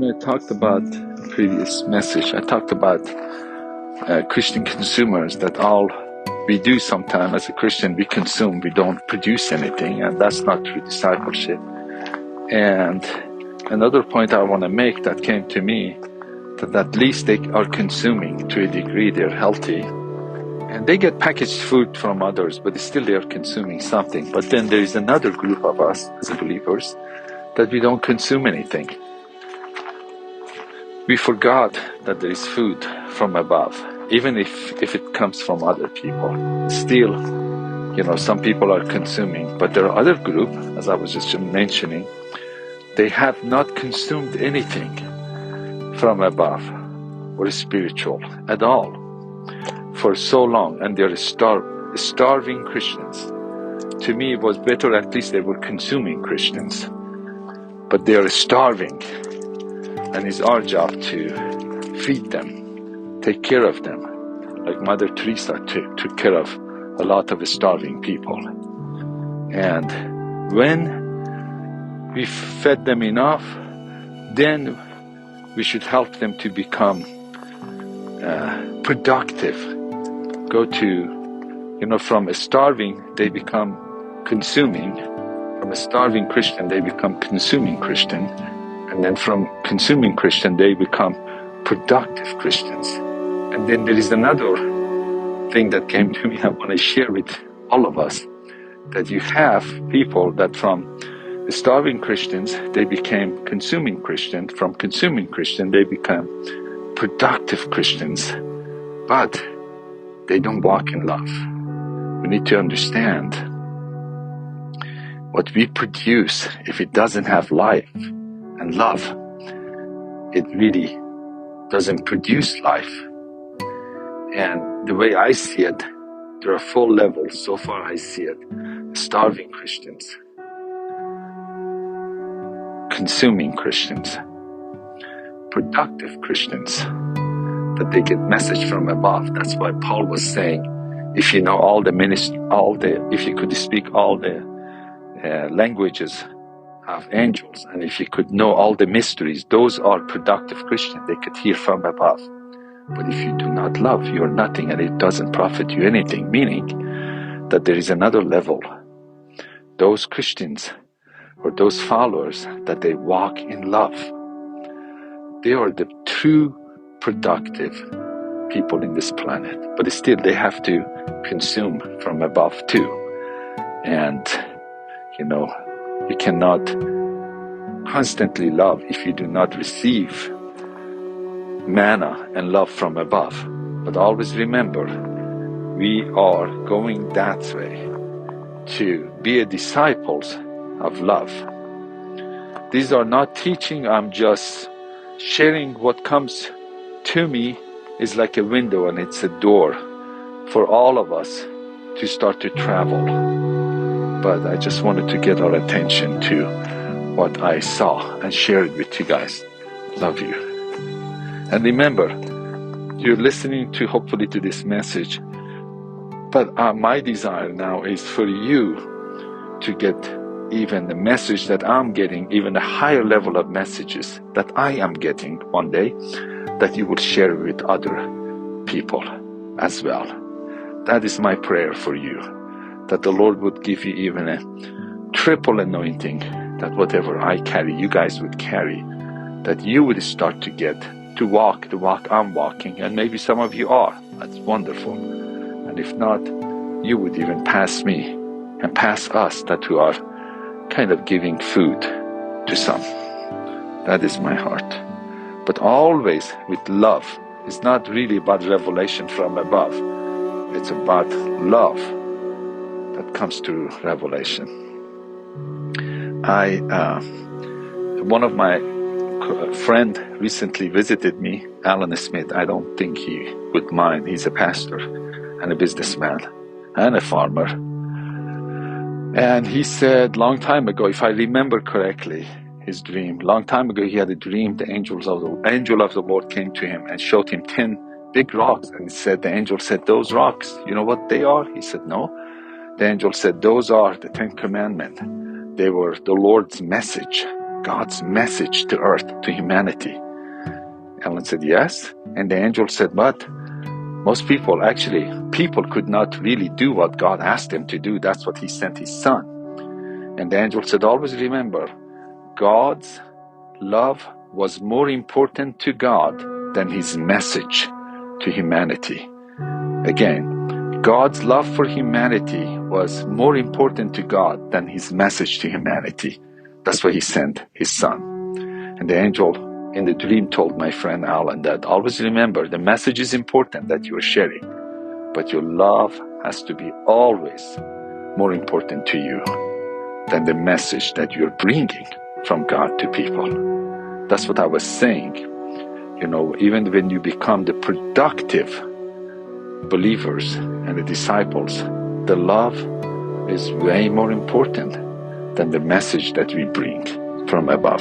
I talked about previous message, I talked about Christian consumers, that all we do sometimes as a Christian, we consume, we don't produce anything, and that's not true discipleship. And another point I want to make that came to me, that at least they are consuming to a degree, they're healthy, and they get packaged food from others, but still they are consuming something. But then there is another group of us as believers that we don't consume anything. We forgot that there is food from above, even if it comes from other people. Still, some people are consuming, but there are other group, as I was just mentioning, they have not consumed anything from above or spiritual at all for so long, and they're starving Christians. To me, it was better at least they were consuming Christians, but they are starving. And it's our job to feed them, take care of them, like Mother Teresa took care of a lot of starving people. And when we fed them enough, then we should help them to become productive. Go to, from a starving, they become consuming. From a starving Christian, they become consuming Christian. And then from consuming Christian, they become productive Christians. And then there is another thing that came to me I want to share with all of us, that you have people that from starving Christians, they became consuming Christian. From consuming Christian, they become productive Christians. But they don't walk in love. We need to understand what we produce, if it doesn't have life and love, it really doesn't produce life. And the way I see it, there are 4 levels so far I see it. Starving Christians, consuming Christians, productive Christians, that they get message from above. That's why Paul was saying, if you know all the ministry, if you could speak all the languages of angels, and if you could know all the mysteries, those are productive Christians. They could hear from above. But if you do not love, you are nothing, and it doesn't profit you anything. Meaning that there is another level. Those Christians or those followers that they walk in love, they are the true productive people in this planet. But still they have to consume from above too. And you cannot constantly love if you do not receive manna and love from above. But always remember, we are going that way to be a disciples of love. These are not teaching, I'm just sharing what comes to me. Is like a window and it's a door for all of us to start to travel. But I just wanted to get our attention to what I saw and share it with you guys. Love you. And remember, you're listening to hopefully to this message, but my desire now is for you to get even the message that I'm getting, even a higher level of messages that I am getting one day, that you will share with other people as well. That is my prayer for you, that the Lord would give you even a triple anointing, that whatever I carry, you guys would carry, that you would start to get to walk the walk I'm walking, and maybe some of you are. That's wonderful. And if not, you would even pass me and pass us that who are kind of giving food to some. That is my heart. But always with love. It's not really about revelation from above. It's about love that comes through revelation. One of my friend recently visited me, Alan Smith. I don't think he would mind. He's a pastor and a businessman and a farmer. And he said long time ago, if I remember correctly, his dream. Long time ago, he had a dream. The angel of the Lord came to him and showed him 10 big rocks. And the angel said, those rocks, you know what they are? He said, no. The angel said, those are the 10 commandments. They were the Lord's message God's message to earth, to humanity? Ellen said, yes. And the angel said, but most people could not really do what God asked them to do. That's what he sent his son. And the angel said, always remember, God's love was more important to God than his message to humanity. Again, God's love for humanity was more important to God than his message to humanity. That's why he sent his son. And the angel in the dream told my friend Alan that always remember, the message is important that you are sharing, but your love has to be always more important to you than the message that you're bringing from God to people. That's what I was saying. Even when you become the productive believers and the disciples, the love is way more important than the message that we bring from above.